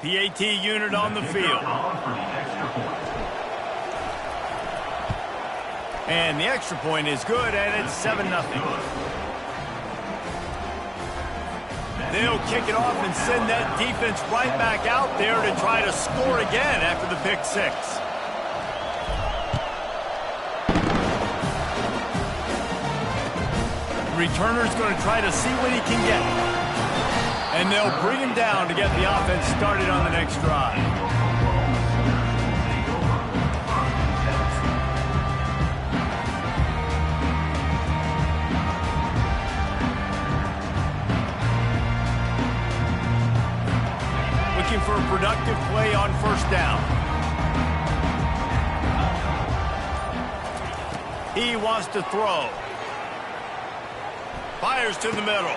PAT unit on the field. And the extra point is good, and it's 7-0. They'll kick it off and send that defense right back out there to try to score again after the pick six. The returner's going to try to see what he can get. And they'll bring him down to get the offense started on the next drive. For a productive play on first down. He wants to throw. Fires to the middle.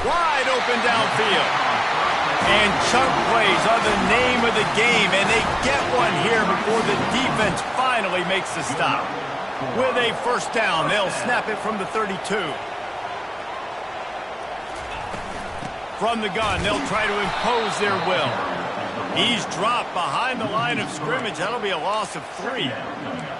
Wide open downfield. And chunk plays are the name of the game, and they get one here before the defense finally makes the stop. With a first down, they'll snap it from the 32. From the gun, they'll try to impose their will. He's dropped behind the line of scrimmage. That'll be a loss of 3.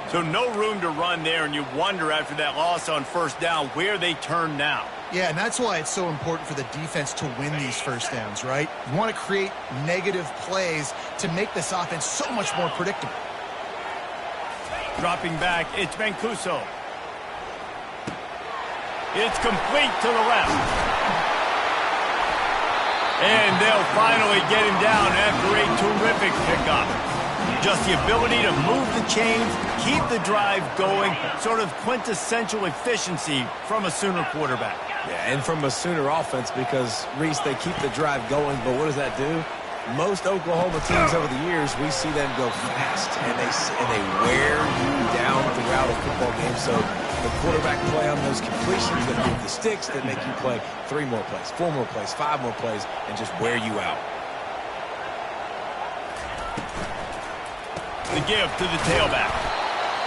So no room to run there, and you wonder after that loss on first down where they turn now. Yeah, and that's why it's so important for the defense to win these first downs, right? You want to create negative plays to make this offense so much more predictable. Dropping back, it's Mancuso. It's complete to the left. And they'll finally get him down after a terrific pickup. Just the ability to move the chains, keep the drive going, sort of quintessential efficiency from a Sooner quarterback. Yeah, and from a Sooner offense because, Reese, they keep the drive going, but what does that do? Most Oklahoma teams over the years, we see them go fast, and they wear you down throughout a football game. So the quarterback play on those completions that move the sticks that make you play 3 more plays, 4 more plays, 5 more plays, and just wear you out. The give to the tailback.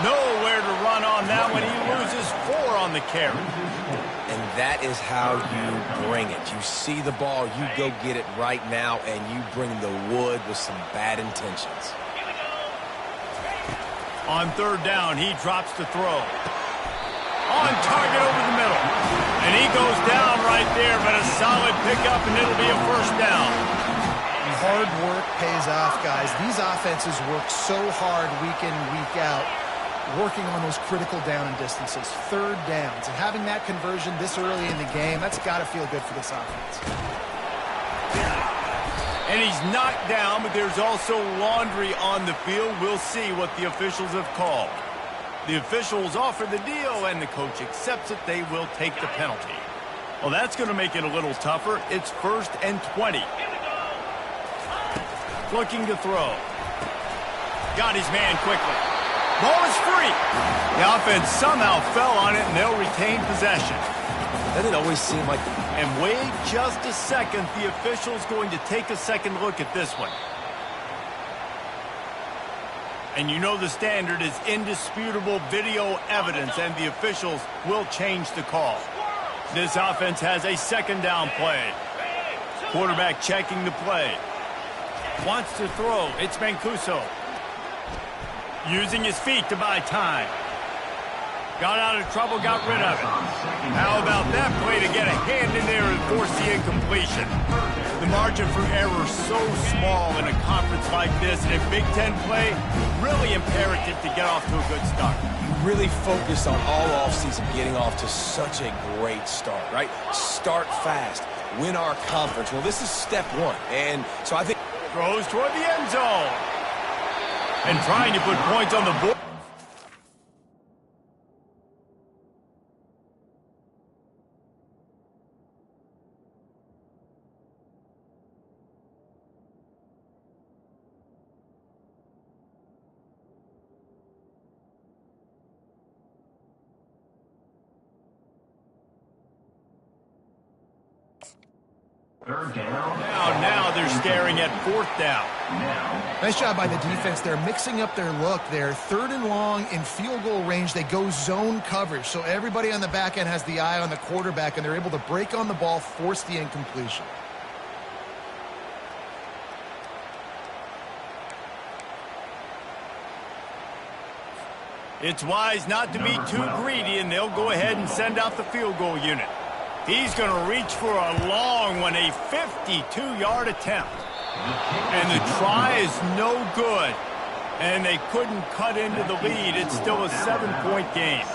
Nowhere to run on that one. He loses 4 on the carry. And that is how you bring it. You see the ball, you go get it right now, and you bring the wood with some bad intentions. On third down, he drops to throw. On target over the middle. And he goes down right there, but a solid pickup, and it'll be a first down. Hard work pays off, guys. These offenses work so hard week in, week out, working on those critical down and distances, third downs. And having that conversion this early in the game, that's got to feel good for this offense. And he's knocked down, but there's also laundry on the field. We'll see what the officials have called. The officials offer the deal, and the coach accepts it. They will take the penalty. Well, that's going to make it a little tougher. It's 1st and 20. Looking to throw. Got his man quickly. Ball is free. The offense somehow fell on it, and they'll retain possession. Doesn't it always seem like... And wait just a second. The official's going to take a second look at this one. And you know the standard is indisputable video evidence, and the officials will change the call. This offense has a second down play. Quarterback checking the play. Wants to throw. It's Mancuso. Using his feet to buy time. Got out of trouble, got rid of it. How about that play to get a hand in there and force the incompletion? The margin for error so small in a conference like this, and in Big Ten play, really imperative to get off to a good start. You really focus on all offseason getting off to such a great start, right? Start fast. Win our conference. Well, this is step 1. And so I think... Throws toward the end zone. And trying to put points on the board. Third down. Now they're staring at 4th down. Nice job by the defense. They're mixing up their look. They're 3rd and long in field goal range. They go zone coverage. So everybody on the back end has the eye on the quarterback, and they're able to break on the ball, force the incompletion. It's wise not to be too greedy, and they'll go ahead and send out the field goal unit. He's going to reach for a long one, a 52-yard attempt. And the try is no good. And they couldn't cut into the lead. It's still a 7-point game.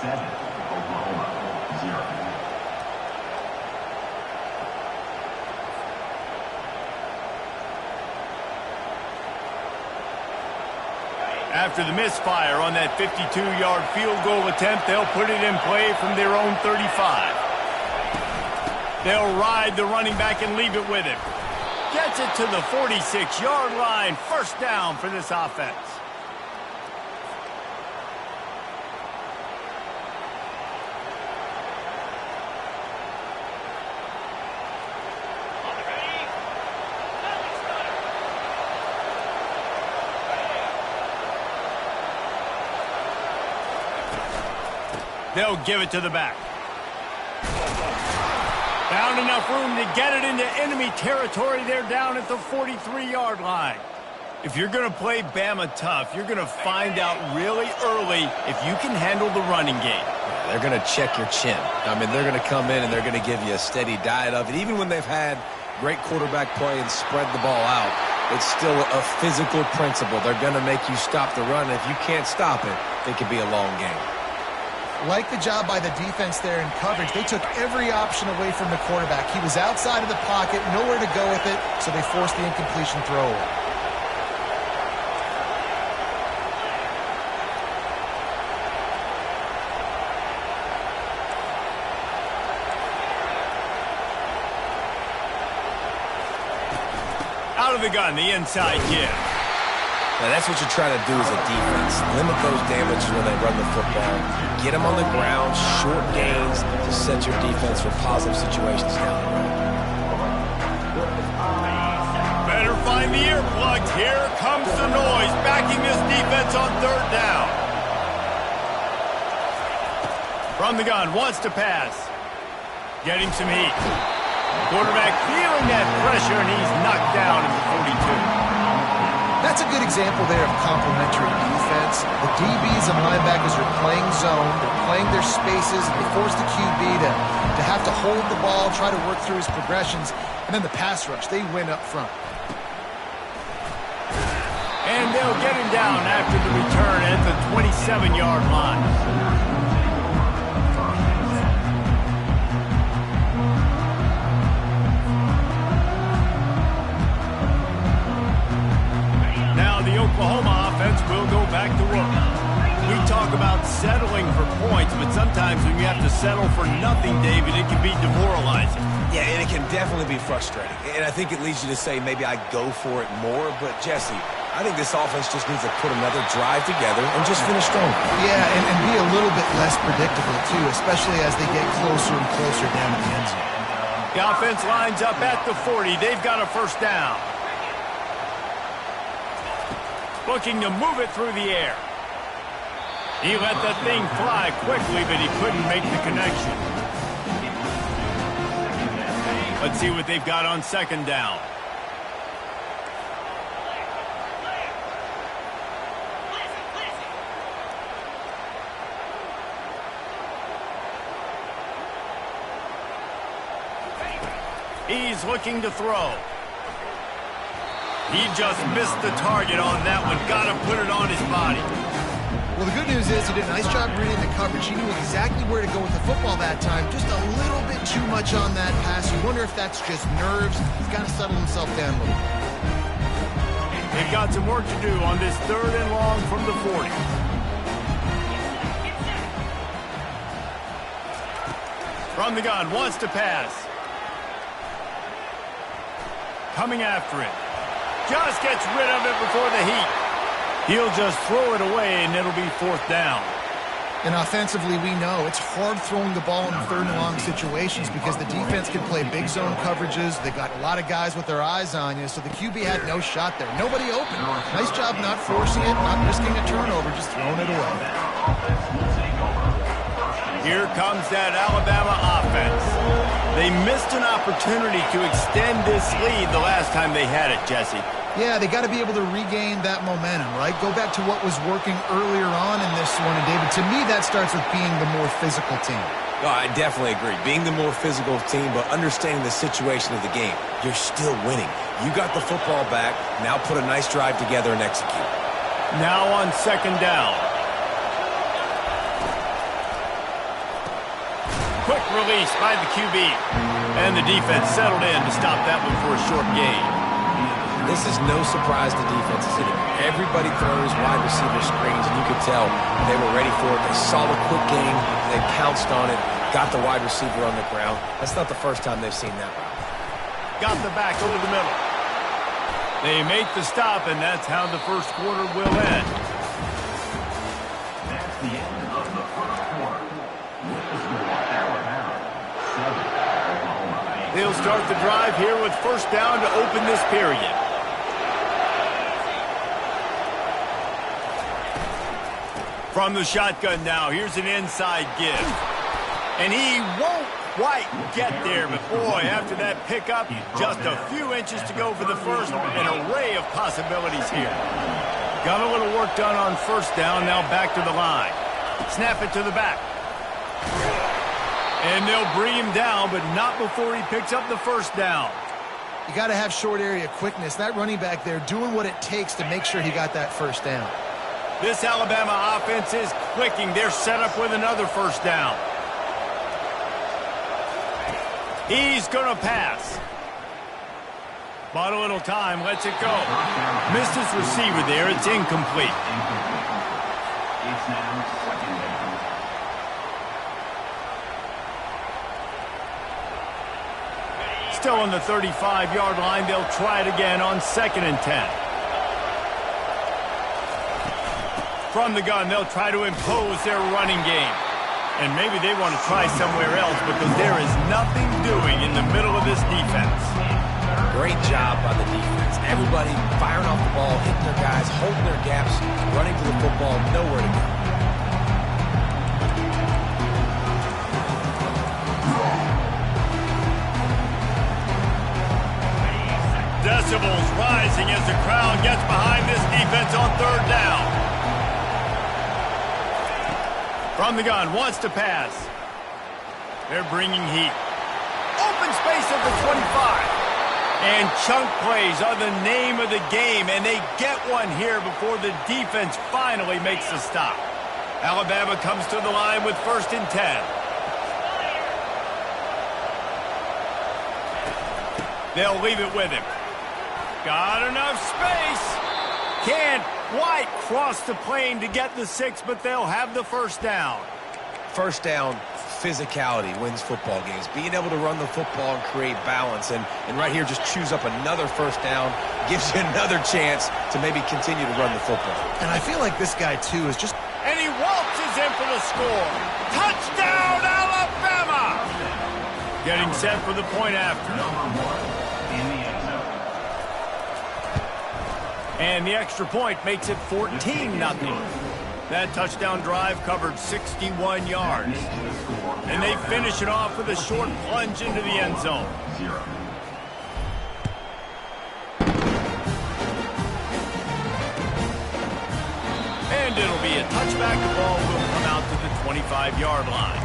After the misfire on that 52-yard field goal attempt, they'll put it in play from their own 35. They'll ride the running back and leave it with him. Gets it to the 46-yard line. First down for this offense. They'll give it to the back. Found enough room to get it into enemy territory. They're down at the 43-yard line. If you're going to play Bama tough, you're going to find out really early if you can handle the running game. They're going to check your chin. I mean, they're going to come in and they're going to give you a steady diet of it. Even when they've had great quarterback play and spread the ball out, it's still a physical principle. They're going to make you stop the run. If you can't stop it, it could be a long game. Like the job by the defense there in coverage. They took every option away from the quarterback. He was outside of the pocket, nowhere to go with it, so they forced the incompletion throw away. Out of the gun, the inside give. Now, that's what you're trying to do as a defense. Limit those damages when they run the football. Get them on the ground, short gains to set your defense for positive situations down the road. Better find the earplugs. Here comes the noise, backing this defense on third down. From the gun, wants to pass. Getting some heat. Quarterback feeling that pressure, and he's knocked down at the 42. That's a good example there of complementary defense. The DBs and linebackers are playing zone, they're playing their spaces, and they force the QB to have to hold the ball, try to work through his progressions, and then the pass rush, they win up front. And they'll get him down after the return at the 27-yard line. The Oklahoma offense will go back to work. We talk about settling for points, but sometimes when you have to settle for nothing, David, it can be demoralizing. Yeah, and it can definitely be frustrating. And I think it leads you to say maybe I go for it more. But, Jesse, I think this offense just needs to put another drive together and just finish strong. Yeah, and be a little bit less predictable, too, especially as they get closer and closer down to the end zone. The offense lines up at the 40. They've got a first down. Looking to move it through the air. He let that thing fly quickly, but he couldn't make the connection. Let's see what they've got on second down. He's looking to throw. He just missed the target on that one. Got to put it on his body. Well, the good news is he did a nice job reading the coverage. He knew exactly where to go with the football that time. Just a little bit too much on that pass. You wonder if that's just nerves. He's got to settle himself down a little bit. They've got some work to do on this third and long from the 40. From the gun, wants to pass. Coming after it. Just gets rid of it before the heat. He'll just throw it away, and it'll be fourth down. And offensively, we know it's hard throwing the ball in third and long situations because the defense can play big zone coverages. They've got a lot of guys with their eyes on you, so the QB had no shot there. Nobody open. Nice job not forcing it, not risking a turnover, just throwing it away. Here comes that Alabama offense. They missed an opportunity to extend this lead the last time they had it, Jesse. Yeah, they got to be able to regain that momentum, right? Go back to what was working earlier on in this one. And, David, to me, that starts with being the more physical team. Oh, I definitely agree. Being the more physical team, but understanding the situation of the game. You're still winning. You got the football back. Now put a nice drive together and execute. Now on second down. Quick release by the QB. And the defense settled in to stop that one for a short gain. This is no surprise to defenses anymore. Everybody throws wide receiver screens, and you could tell they were ready for it. They saw the quick game. They pounced on it, got the wide receiver on the ground. That's not the first time they've seen that route. Got the back over the middle. They make the stop, and that's how the first quarter will end. That's the end of the first quarter. With the score, Alabama 7, Oklahoma 8. They'll start the drive here with first down to open this period. From the shotgun now, here's an inside give. And he won't quite get there, but boy, after that pickup, just a few inches to go for the first. An array of possibilities here. Got a little work done on first down, now back to the line. Snap it to the back. And they'll bring him down, but not before he picks up the first down. You got to have short area quickness. That running back there doing what it takes to make sure he got that first down. This Alabama offense is clicking. They're set up with another first down. He's going to pass. Bought a little time. Lets it go. Missed his receiver there. It's incomplete. It's now second down. Still on the 35-yard line. They'll try it again on 2nd and 10. From the gun, they'll try to impose their running game. And maybe they want to try somewhere else because there is nothing doing in the middle of this defense. Great job by the defense. Everybody firing off the ball, hitting their guys, holding their gaps, running to the football, nowhere to go. Decibels rising as the crowd gets behind this defense on third down. From the gun, wants to pass. They're bringing heat. Open space at the 25. And chunk plays are the name of the game, and they get one here before the defense finally makes the stop. Alabama comes to the line with 1st and 10. They'll leave it with him. Got enough space. Can't quite cross the plane to get the 6, but they'll have the first down. First down, physicality wins football games. Being able to run the football and create balance. And right here, just choose up another first down. Gives you another chance to maybe continue to run the football. And I feel like this guy, too, is just... And he waltzes in for the score. Touchdown, Alabama! Getting set for the point after. Number 1 in the end zone. And the extra point makes it 14-0. That touchdown drive covered 61 yards. And they finish it off with a short plunge into the end zone. 0. And it'll be a touchback. The ball will come out to the 25-yard line.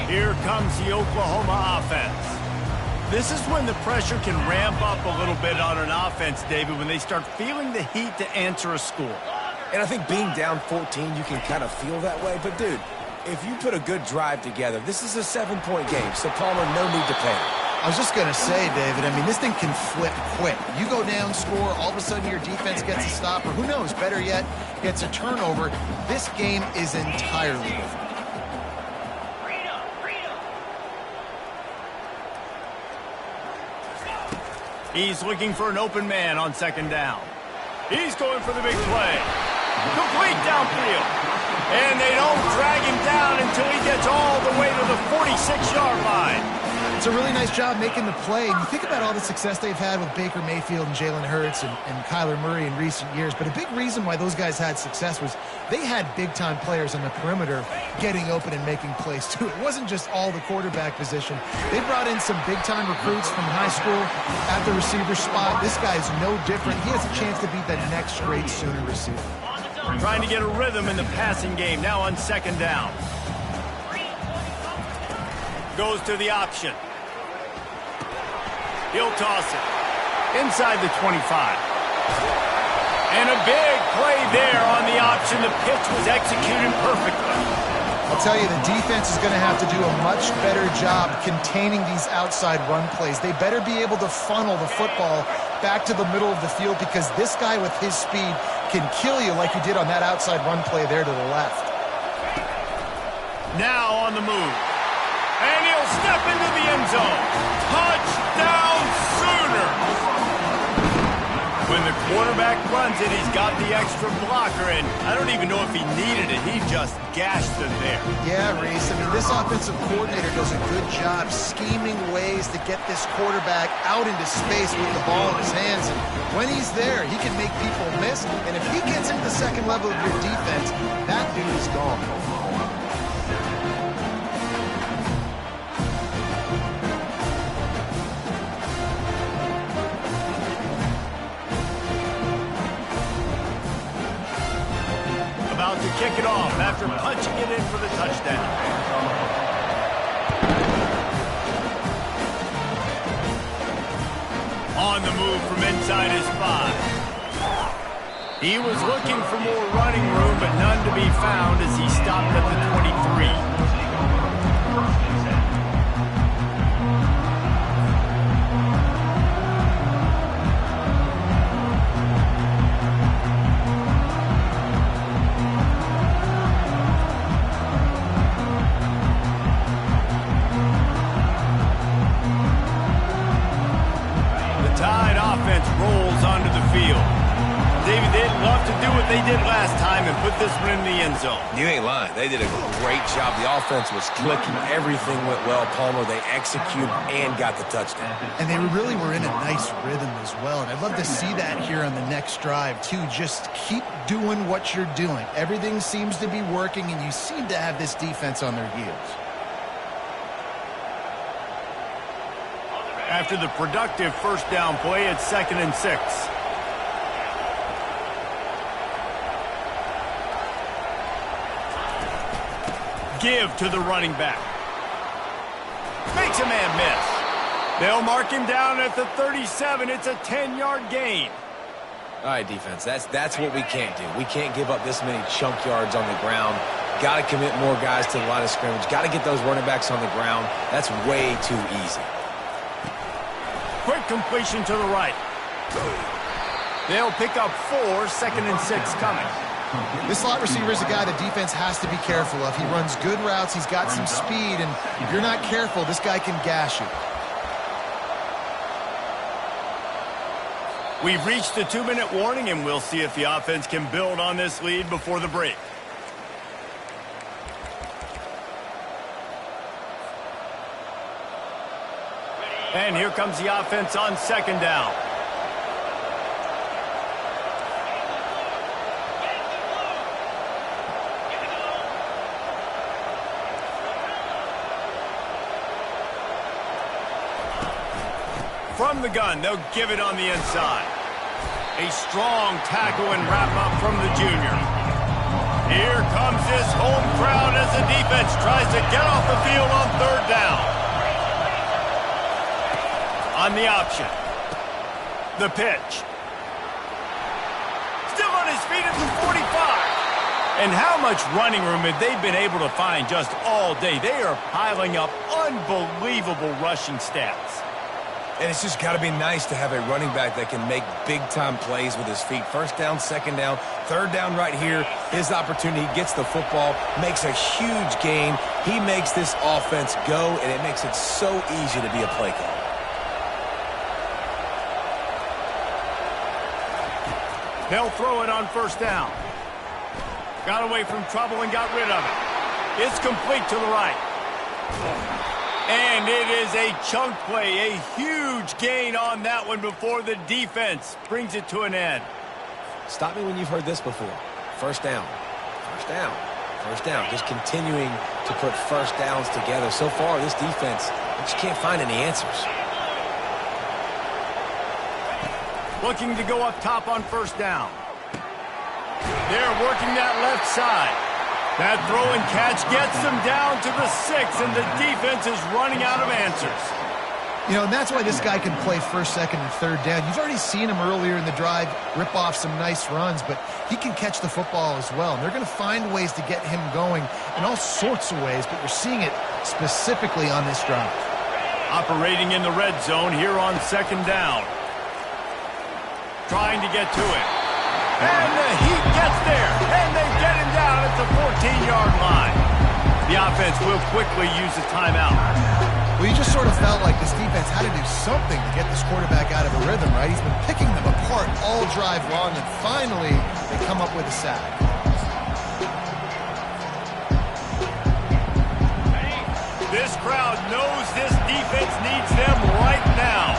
Here comes the Oklahoma offense. This is when the pressure can ramp up a little bit on an offense, David, when they start feeling the heat to answer a score. And I think being down 14, you can kind of feel that way. But, dude, if you put a good drive together, this is a 7-point game. So, Palmer, no need to panic. I was just going to say, David, I mean, this thing can flip quick. You go down, score, all of a sudden your defense gets a stop, or who knows, better yet, gets a turnover. This game is entirely different. He's looking for an open man on 2nd down. He's going for the big play. Complete downfield. And they don't drag him down until he gets all the way to the 46-yard line. does a really nice job making the play. And you think about all the success they've had with Baker Mayfield and Jalen Hurts and Kyler Murray in recent years. But a big reason why those guys had success was they had big-time players on the perimeter getting open and making plays, too. It wasn't just all the quarterback position. They brought in some big-time recruits from high school at the receiver spot. This guy's no different. He has a chance to be the next great Sooner receiver. Trying to get a rhythm in the passing game, now on second down. Goes to the option. He'll toss it inside the 25. And a big play there on the option. The pitch was executed perfectly. I'll tell you, the defense is going to have to do a much better job containing these outside run plays. They better be able to funnel the football back to the middle of the field because this guy with his speed can kill you like he did on that outside run play there to the left. Now on the move. And he'll step into the end zone. Touchdown, Sooners! When the quarterback runs it, he's got the extra blocker, and I don't even know if he needed it. He just gashed them there. Yeah, Reese. I mean, this offensive coordinator does a good job scheming ways to get this quarterback out into space with the ball in his hands. And when he's there, he can make people miss. And if he gets into the second level of your defense, that dude is gone. About to kick it off after punching it in for the touchdown. On the move from inside his 5. He was looking for more running room, but none to be found as he stopped at the 23. Rolls onto the field. David, they'd love to do what they did last time and put this one in the end zone. You ain't lying. They did a great job. The offense was clicking. Everything went well. Palmer, they executed and got the touchdown. And they really were in a nice rhythm as well. And I'd love to see that here on the next drive, too. Just keep doing what you're doing. Everything seems to be working, and you seem to have this defense on their heels. After the productive first down play, it's 2nd and 6. Give to the running back. Makes a man miss. They'll mark him down at the 37. It's a 10-yard gain. All right, defense, that's what we can't do. We can't give up this many chunk yards on the ground. Got to commit more guys to the line of scrimmage. Got to get those running backs on the ground. That's way too easy. Quick completion to the right. They'll pick up 4, 2nd and 6 coming. This slot receiver is a guy the defense has to be careful of. He runs good routes. He's got some speed, and if you're not careful, this guy can gash you. We've reached the 2-minute warning, and we'll see if the offense can build on this lead before the break. And here comes the offense on 2nd down. From the gun, they'll give it on the inside. A strong tackle and wrap-up from the junior. Here comes this home crowd as the defense tries to get off the field on 3rd down. On the option. The pitch. Still on his feet at the 45. And how much running room have they been able to find just all day? They are piling up unbelievable rushing stats. And it's just got to be nice to have a running back that can make big-time plays with his feet. 1st down, 2nd down, 3rd down right here. His opportunity, gets the football, makes a huge gain. He makes this offense go, and it makes it so easy to be a play caller. They'll throw it on 1st down. Got away from trouble and got rid of it. It's complete to the right. And it is a chunk play, a huge gain on that one before the defense brings it to an end. Stop me when you've heard this before. First down, first down, first down. Just continuing to put first downs together. So far, this defense, I just can't find any answers. Looking to go up top on first down. They're working that left side. That throw and catch gets them down to the 6, and the defense is running out of answers. You know, and that's why this guy can play first, second, and third down. You've already seen him earlier in the drive rip off some nice runs, but he can catch the football as well. And they're going to find ways to get him going in all sorts of ways, but you're seeing it specifically on this drive. Operating in the red zone here on second down. Trying to get to it. And the Heat gets there, and they get him down at the 14-yard line. The offense will quickly use a timeout. Well, you just sort of felt like this defense had to do something to get this quarterback out of a rhythm, right? He's been picking them apart all drive long, and finally they come up with a sack. This crowd knows this defense needs them right now.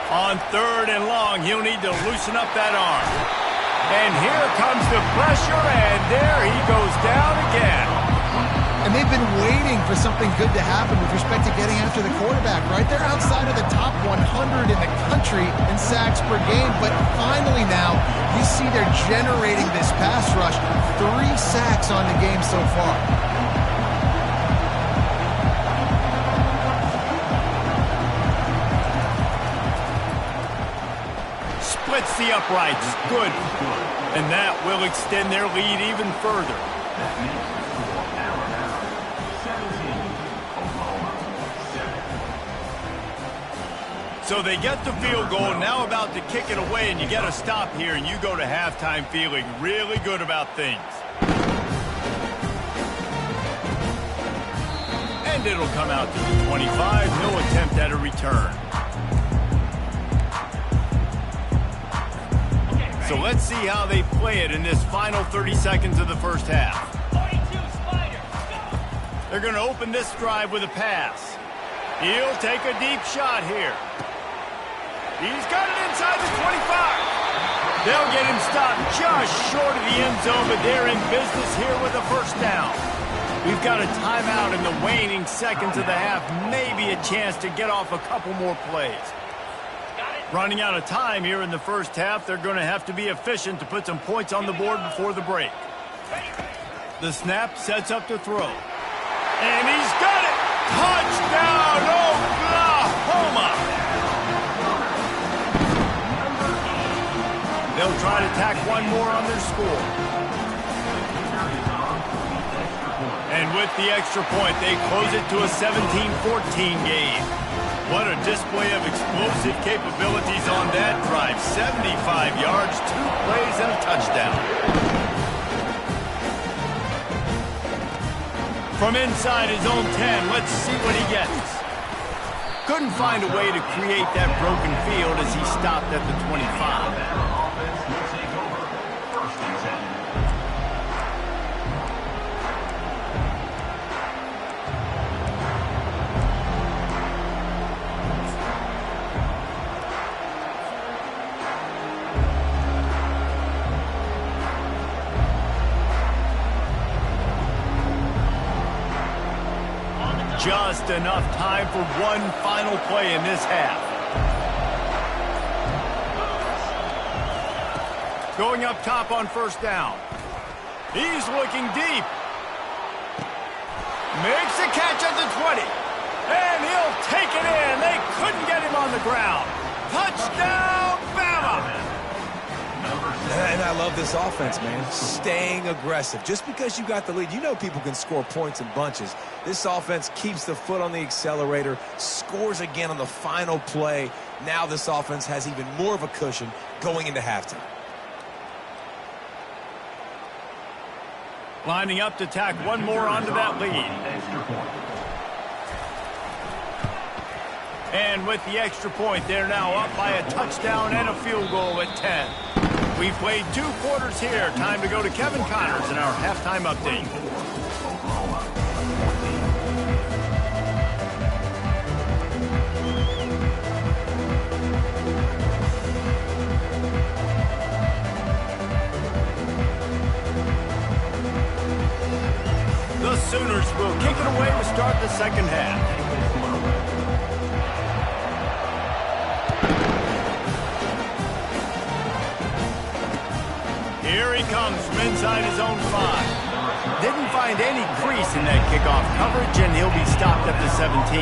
On third and long, he'll need to loosen up that arm. And here comes the pressure, and there he goes down again. And they've been waiting for something good to happen with respect to getting after the quarterback, right? They're outside of the top 100 in the country in sacks per game, but finally now you see they're generating this pass rush. 3 sacks on the game so far. Splits the uprights. Good. And that will extend their lead even further. So they get the field goal, now about to kick it away, and you get a stop here, and you go to halftime feeling really good about things. And it'll come out to the 25, no attempt at a return. So let's see how they play it in this final 30 seconds of the first half. They're going to open this drive with a pass. He'll take a deep shot here. He's got it inside the 25. They'll get him stopped just short of the end zone, but they're in business here with a first down. We've got a timeout in the waning seconds of the half, maybe a chance to get off a couple more plays. Running out of time here in the first half, they're going to have to be efficient to put some points on the board before the break. The snap sets up the throw. And he's got it! Touchdown, Oklahoma! They'll try to tack one more on their score. And with the extra point, they close it to a 17-14 game. What a display of explosive capabilities on that drive. 75 yards, 2 plays, and a touchdown. From inside his own 10, let's see what he gets. Couldn't find a way to create that broken field as he stopped at the 25. Just enough time for one final play in this half. Going up top on first down. He's looking deep. Makes the catch at the 20. And he'll take it in. They couldn't get him on the ground. Touchdown, Bama! And I love this offense, man. Staying aggressive. Just because you got the lead, you know people can score points in bunches. This offense keeps the foot on the accelerator, scores again on the final play. Now this offense has even more of a cushion going into halftime. Lining up to tack one more onto that lead. And with the extra point, they're now up by a touchdown and a field goal at 10. We've played 2 quarters here. Time to go to Kevin Connors in our halftime update. second half. Here he comes from inside his own 5. Didn't find any crease in that kickoff coverage, and he'll be stopped at the 17.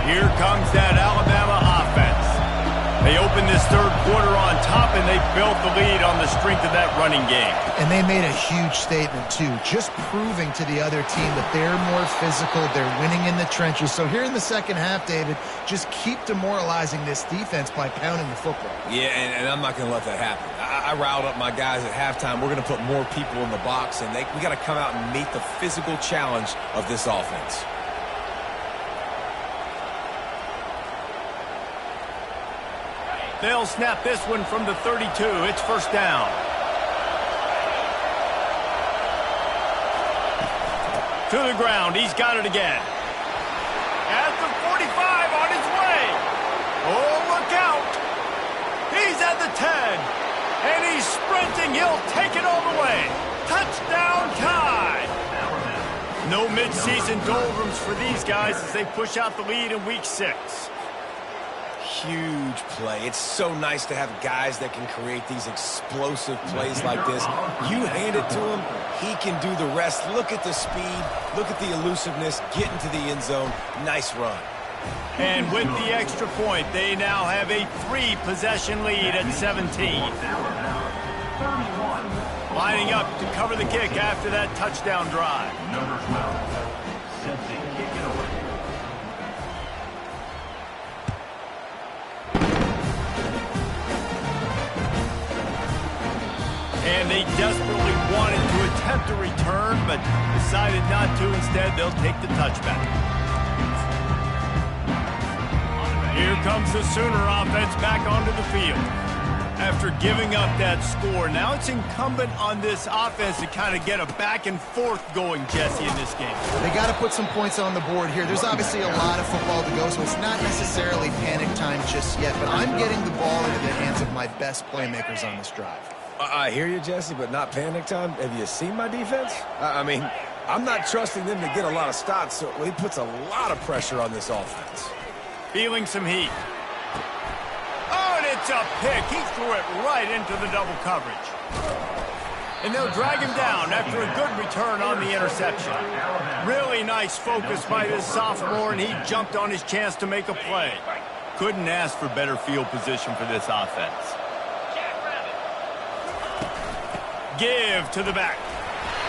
Here comes that Alabama offense. They opened this third quarter on top, and they built the lead on the strength of that running game. And they made a huge statement, too, just proving to the other team that they're more physical, they're winning in the trenches. So here in the second half, David, just keep demoralizing this defense by pounding the football. Yeah, and I'm not going to let that happen. I riled up my guys at halftime. We're going to put more people in the box, and we got to come out and meet the physical challenge of this offense. They'll snap this one from the 32. It's first down. To the ground. He's got it again. At the 45 on his way. Oh, look out. He's at the 10. And he's sprinting. He'll take it all the way. Touchdown tie. No midseason doldrums for these guys as they push out the lead in week 6. Huge play. It's so nice to have guys that can create these explosive plays like this. You hand it to him, he can do the rest. Look at the speed, look at the elusiveness, get into the end zone. Nice run. And with the extra point, they now have a 3-possession lead at 17. Lining up to cover the kick after that touchdown drive. Number 12, Cincy, kick it away. And they desperately wanted to attempt a return, but decided not to. Instead, they'll take the touchback. Here comes the Sooner offense back onto the field. After giving up that score, now it's incumbent on this offense to kind of get a back and forth going, Jesse, in this game. They got to put some points on the board here. There's obviously a lot of football to go, so it's not necessarily panic time just yet, but I'm getting the ball into the hands of my best playmakers on this drive. I hear you, Jesse, but not panic time. Have you seen my defense? I mean, I'm not trusting them to get a lot of stops, so he puts a lot of pressure on this offense. Feeling some heat. Oh, and it's a pick. He threw it right into the double coverage. And they'll drag him down after a good return on the interception. Really nice focus by this sophomore, and he jumped on his chance to make a play. Couldn't ask for better field position for this offense. Give to the back.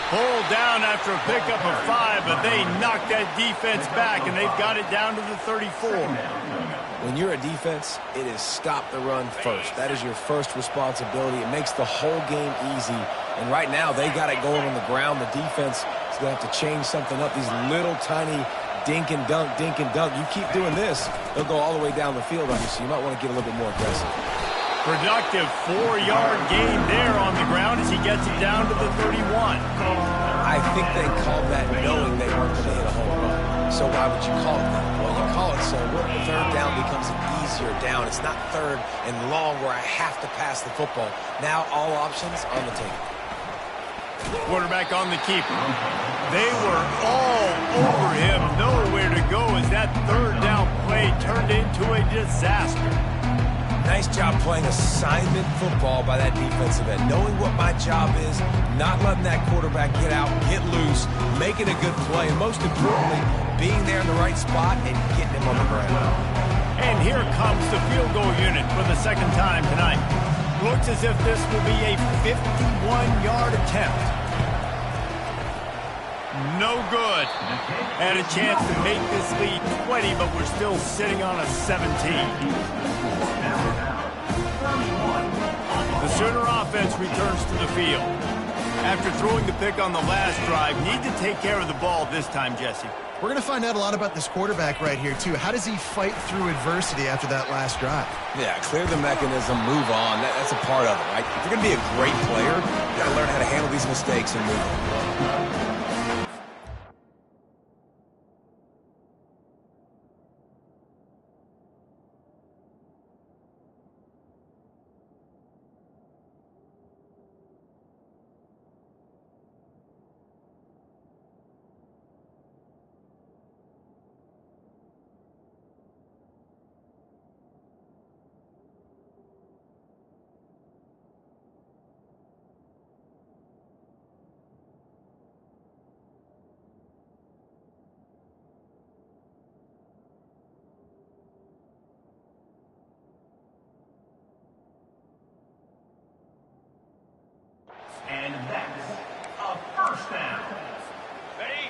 Pulled down after a pickup of 5, but they knocked that defense back, and they've got it down to the 34. When you're a defense, it is stop the run first. That is your first responsibility. It makes the whole game easy. And right now, they got it going on the ground. The defense is going to have to change something up. These little tiny dink and dunk, dink and dunk. You keep doing this, they'll go all the way down the field on you, so you might want to get a little bit more aggressive. Productive 4-yard gain there on the ground as he gets it down to the 31. I think they called that knowing they weren't going to hit a home run. So why would you call it that? Well, you call it so third down becomes an easier down. It's not third and long where I have to pass the football. Now all options on the table. Quarterback on the keeper. They were all over him. Nowhere to go as that third down play turned into a disaster. Nice job playing assignment football by that defensive end. Knowing what my job is, not letting that quarterback get out, get loose, making a good play, and most importantly, being there in the right spot and getting him on the ground. And here comes the field goal unit for the second time tonight. Looks as if this will be a 51-yard attempt. No good. Had a chance to make this lead 20, but we're still sitting on a 17. The Sooner offense returns to the field. After throwing the pick on the last drive, need to take care of the ball this time, Jesse. We're going to find out a lot about this quarterback right here, too. How does he fight through adversity after that last drive? Yeah, clear the mechanism, move on. That's a part of it, right? If you're going to be a great player, you got to learn how to handle these mistakes and move on.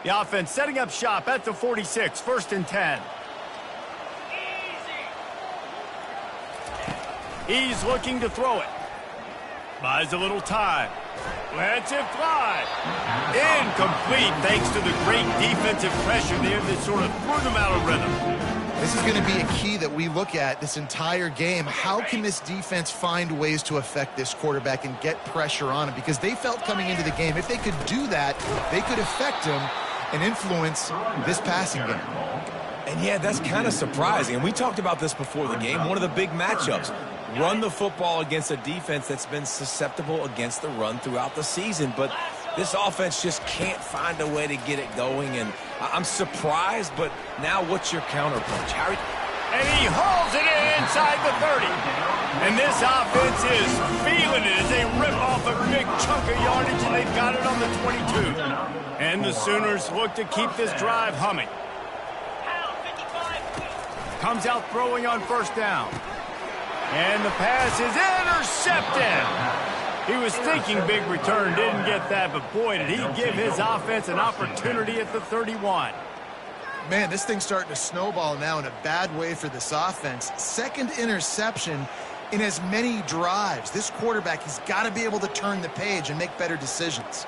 The offense setting up shop at the 46, 1st and 10. He's looking to throw it. Buys a little time. Lets it fly. Incomplete thanks to the great defensive pressure there that sort of threw them out of rhythm. This is going to be a key that we look at this entire game. How can this defense find ways to affect this quarterback and get pressure on him? Because they felt coming into the game, if they could do that, they could affect him and influence this passing game. And yeah, that's kind of surprising. And we talked about this before the game. One of the big matchups. Run the football against a defense that's been susceptible against the run throughout the season. But this offense just can't find a way to get it going. And I'm surprised, but now what's your counterpunch? Harry? And he hauls it in inside the 30. And this offense is feeling it as they rip off a big chunk of yardage, and they've got it on the 22. And the Sooners look to keep this drive humming. Comes out throwing on 1st down. And the pass is intercepted. He was thinking big return, didn't get that, but boy, did he give his offense an opportunity at the 31. Man, this thing's starting to snowball now in a bad way for this offense. 2nd interception in as many drives. This quarterback, he's got to be able to turn the page and make better decisions.